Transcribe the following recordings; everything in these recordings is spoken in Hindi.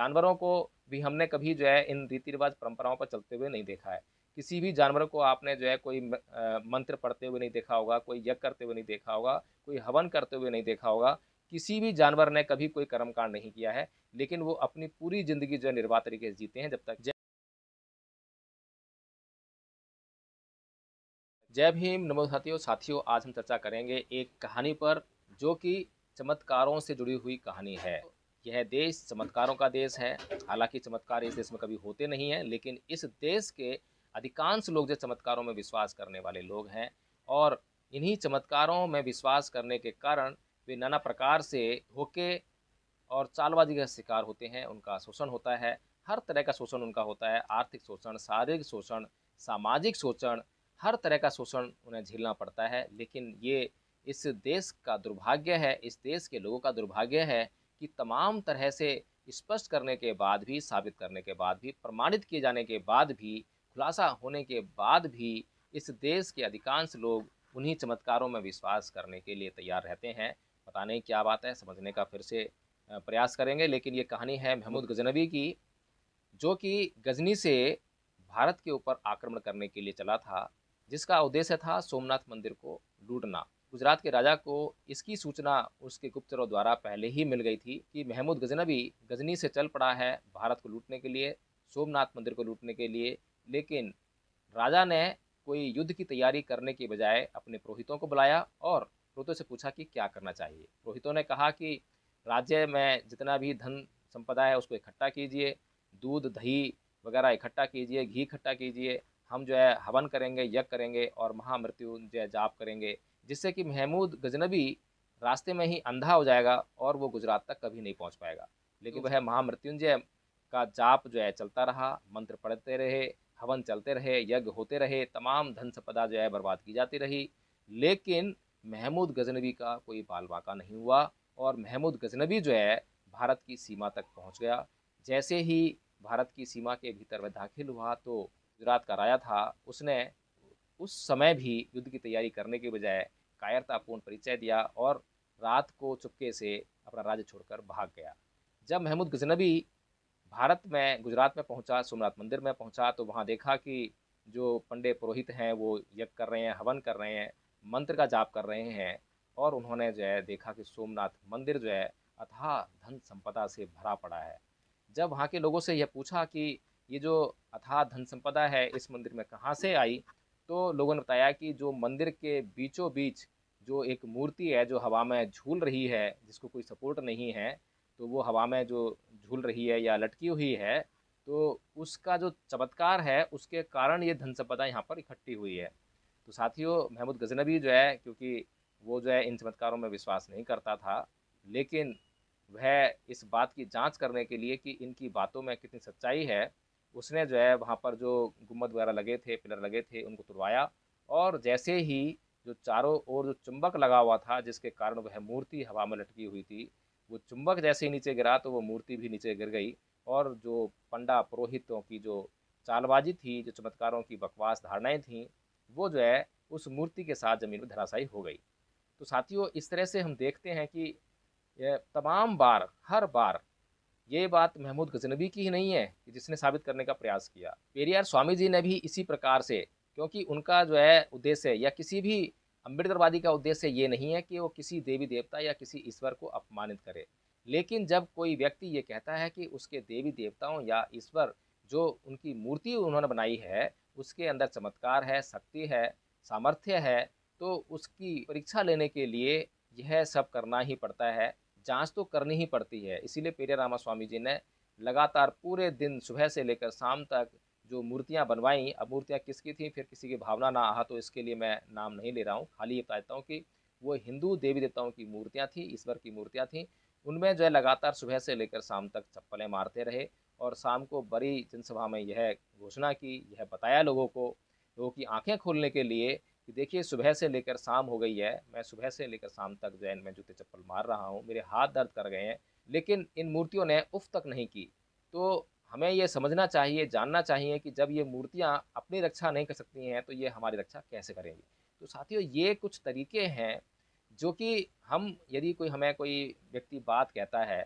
जानवरों को भी हमने कभी जो है इन रीति रिवाज परंपराओं पर चलते हुए नहीं देखा है। किसी भी जानवर को आपने जो है कोई मंत्र पढ़ते हुए नहीं देखा होगा, कोई यज्ञ करते हुए नहीं देखा होगा, कोई हवन करते हुए नहीं देखा होगा। किसी भी जानवर ने कभी कोई कर्मकांड नहीं किया है, लेकिन वो अपनी पूरी जिंदगी जो है निर्वाह तरीके से जीते हैं। जय भीम, नमो साथियों। आज हम चर्चा करेंगे एक कहानी पर, जो कि चमत्कारों से जुड़ी हुई कहानी है। यह देश चमत्कारों का देश है। हालांकि चमत्कार इस देश में कभी होते नहीं हैं, लेकिन इस देश के अधिकांश लोग जो चमत्कारों में विश्वास करने वाले लोग हैं, और इन्हीं चमत्कारों में विश्वास करने के कारण वे नाना प्रकार से धोखे और चालबाजी का शिकार होते हैं। उनका शोषण होता है, हर तरह का शोषण उनका होता है। आर्थिक शोषण, शारीरिक शोषण, सामाजिक शोषण, हर तरह का शोषण उन्हें झेलना पड़ता है। लेकिन ये इस देश का दुर्भाग्य है, इस देश के लोगों का दुर्भाग्य है कि तमाम तरह से स्पष्ट करने के बाद भी, साबित करने के बाद भी, प्रमाणित किए जाने के बाद भी, खुलासा होने के बाद भी इस देश के अधिकांश लोग उन्हीं चमत्कारों में विश्वास करने के लिए तैयार रहते हैं। पता नहीं क्या बात है, समझने का फिर से प्रयास करेंगे। लेकिन ये कहानी है महमूद गजनवी की, जो कि गजनी से भारत के ऊपर आक्रमण करने के लिए चला था, जिसका उद्देश्य था सोमनाथ मंदिर को लूटना। गुजरात के राजा को इसकी सूचना उसके गुप्तचरों द्वारा पहले ही मिल गई थी कि महमूद गजनवी गजनी से चल पड़ा है भारत को लूटने के लिए, सोमनाथ मंदिर को लूटने के लिए। लेकिन राजा ने कोई युद्ध की तैयारी करने की बजाय अपने पुरोहितों को बुलाया और पुरोहितों से पूछा कि क्या करना चाहिए। पुरोहितों ने कहा कि राज्य में जितना भी धन संपदा है उसको इकट्ठा कीजिए, दूध दही वगैरह इकट्ठा कीजिए, घी इकट्ठा कीजिए, हम जो है हवन करेंगे, यज्ञ करेंगे और महामृत्युंजय जाप करेंगे, जिससे कि महमूद गजनबी रास्ते में ही अंधा हो जाएगा और वो गुजरात तक कभी नहीं पहुंच पाएगा। लेकिन वह महामृत्युंजय का जाप जो है चलता रहा, मंत्र पढ़ते रहे, हवन चलते रहे, यज्ञ होते रहे, तमाम धन संपदा जो है बर्बाद की जाती रही। लेकिन महमूद गजनबी का कोई बाल बाका नहीं हुआ और महमूद गजनबी जो है भारत की सीमा तक पहुंच गया। जैसे ही भारत की सीमा के भीतर वह दाखिल हुआ तो गुजरात का राजा था, उसने उस समय भी युद्ध की तैयारी करने के बजाय कायरतापूर्ण परिचय दिया और रात को चुपके से अपना राज्य छोड़कर भाग गया। जब महमूद गजनबी भारत में, गुजरात में पहुंचा, सोमनाथ मंदिर में पहुंचा, तो वहां देखा कि जो पंडे पुरोहित हैं वो यज्ञ कर रहे हैं, हवन कर रहे हैं, मंत्र का जाप कर रहे हैं। और उन्होंने जो है देखा कि सोमनाथ मंदिर जो है अथाह धन संपदा से भरा पड़ा है। जब वहाँ के लोगों से यह पूछा कि ये जो अथाह धन संपदा है इस मंदिर में कहाँ से आई, तो लोगों ने बताया कि जो मंदिर के बीचों बीच जो एक मूर्ति है जो हवा में झूल रही है, जिसको कोई सपोर्ट नहीं है, तो वो हवा में जो झूल रही है या लटकी हुई है, तो उसका जो चमत्कार है उसके कारण ये धन संपदा यहाँ पर इकट्ठी हुई है। तो साथियों, महमूद गजनबी जो है, क्योंकि वो जो है इन चमत्कारों में विश्वास नहीं करता था, लेकिन वह इस बात की जांच करने के लिए कि इनकी बातों में कितनी सच्चाई है, उसने जो है वहाँ पर जो गुम्बद वगैरह लगे थे, पिलर लगे थे, उनको तुड़वाया। और जैसे ही जो चारों ओर जो चुंबक लगा हुआ था जिसके कारण वह मूर्ति हवा में लटकी हुई थी, वो चुंबक जैसे ही नीचे गिरा तो वो मूर्ति भी नीचे गिर गई। और जो पंडा पुरोहितों की जो चालबाजी थी, जो चमत्कारों की बकवास धारणाएं थीं, वो जो है उस मूर्ति के साथ जमीन में धराशायी हो गई। तो साथियों, इस तरह से हम देखते हैं कि ये तमाम बार, हर बार ये बात महमूद गजनबी की ही नहीं है कि जिसने साबित करने का प्रयास किया। पेरियार स्वामी जी ने भी इसी प्रकार से, क्योंकि उनका जो है उद्देश्य या किसी भी अम्बेडकरवादी का उद्देश्य ये नहीं है कि वो किसी देवी देवता या किसी ईश्वर को अपमानित करे। लेकिन जब कोई व्यक्ति ये कहता है कि उसके देवी देवताओं या ईश्वर, जो उनकी मूर्ति उन्होंने बनाई है, उसके अंदर चमत्कार है, शक्ति है, सामर्थ्य है, तो उसकी परीक्षा लेने के लिए यह सब करना ही पड़ता है, जांच तो करनी ही पड़ती है। इसीलिए पेरिया रामा स्वामी जी ने लगातार पूरे दिन सुबह से लेकर शाम तक जो मूर्तियां बनवाई, अब मूर्तियां किसकी थी, फिर किसी की भावना ना आहा तो इसके लिए मैं नाम नहीं ले रहा हूँ, खाली ये बताता हूँ कि वो हिंदू देवी देवताओं की मूर्तियां थी, ईश्वर की मूर्तियां थी। उनमें जो है लगातार सुबह से लेकर शाम तक चप्पलें मारते रहे और शाम को बड़ी जनसभा में यह घोषणा की, यह बताया लोगों को, लोगों की आंखें खोलने के लिए कि देखिए सुबह से लेकर शाम हो गई है, मैं सुबह से लेकर शाम तक जो है मैं जूते चप्पल मार रहा हूँ, मेरे हाथ दर्द कर गए हैं, लेकिन इन मूर्तियों ने उफ तक नहीं की। तो हमें ये समझना चाहिए, जानना चाहिए कि जब ये मूर्तियाँ अपनी रक्षा नहीं कर सकती हैं तो ये हमारी रक्षा कैसे करेंगी। तो साथियों, ये कुछ तरीके हैं जो कि हम, यदि कोई हमें कोई व्यक्ति बात कहता है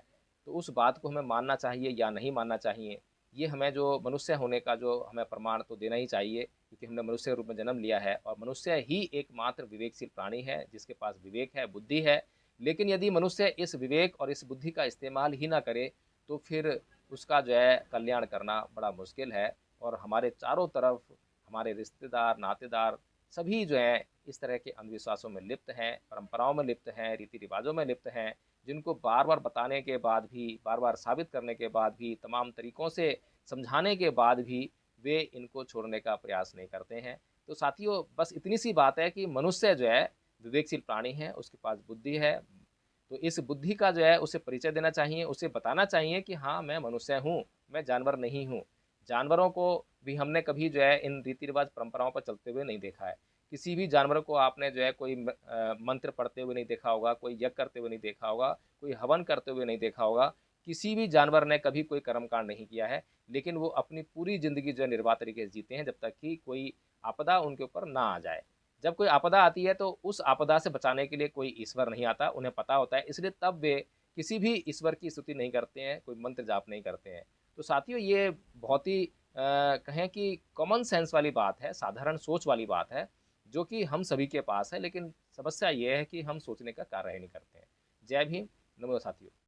तो उस बात को हमें मानना चाहिए या नहीं मानना चाहिए, ये हमें जो मनुष्य होने का जो हमें प्रमाण तो देना ही चाहिए, क्योंकि हमने मनुष्य के रूप में जन्म लिया है और मनुष्य ही एकमात्र विवेकशील प्राणी है जिसके पास विवेक है, बुद्धि है। लेकिन यदि मनुष्य इस विवेक और इस बुद्धि का इस्तेमाल ही ना करे, तो फिर उसका जो है कल्याण करना बड़ा मुश्किल है। और हमारे चारों तरफ हमारे रिश्तेदार, नातेदार सभी जो हैं इस तरह के अंधविश्वासों में लिप्त हैं, परंपराओं में लिप्त हैं, रीति रिवाजों में लिप्त हैं, जिनको बार बार बताने के बाद भी, बार बार साबित करने के बाद भी, तमाम तरीकों से समझाने के बाद भी वे इनको छोड़ने का प्रयास नहीं करते हैं। तो साथियों, बस इतनी सी बात है कि मनुष्य जो है विवेकशील प्राणी है, उसके पास बुद्धि है। तो इस बुद्धि का जो है उसे परिचय देना चाहिए, उसे बताना चाहिए कि हाँ, मैं मनुष्य हूँ, मैं जानवर नहीं हूँ। जानवरों को भी हमने कभी जो है इन रीति रिवाज परंपराओं पर चलते हुए नहीं देखा है। किसी भी जानवर को आपने जो है कोई मंत्र पढ़ते हुए नहीं देखा होगा, कोई यज्ञ करते हुए नहीं देखा होगा, कोई हवन करते हुए नहीं देखा होगा। किसी भी जानवर ने कभी कोई कर्मकांड नहीं किया है, लेकिन वो अपनी पूरी ज़िंदगी जो है निर्वाह तरीके से जीते हैं, जब तक कि कोई आपदा उनके ऊपर ना आ जाए। जब कोई आपदा आती है तो उस आपदा से बचाने के लिए कोई ईश्वर नहीं आता, उन्हें पता होता है, इसलिए तब वे किसी भी ईश्वर की स्तुति नहीं करते हैं, कोई मंत्र जाप नहीं करते हैं। तो साथियों, ये बहुत ही कहें कि कॉमन सेंस वाली बात है, साधारण सोच वाली बात है, जो कि हम सभी के पास है, लेकिन समस्या ये है कि हम सोचने का कार्य ही नहीं करते हैं। जय भीम, नमो साथियों।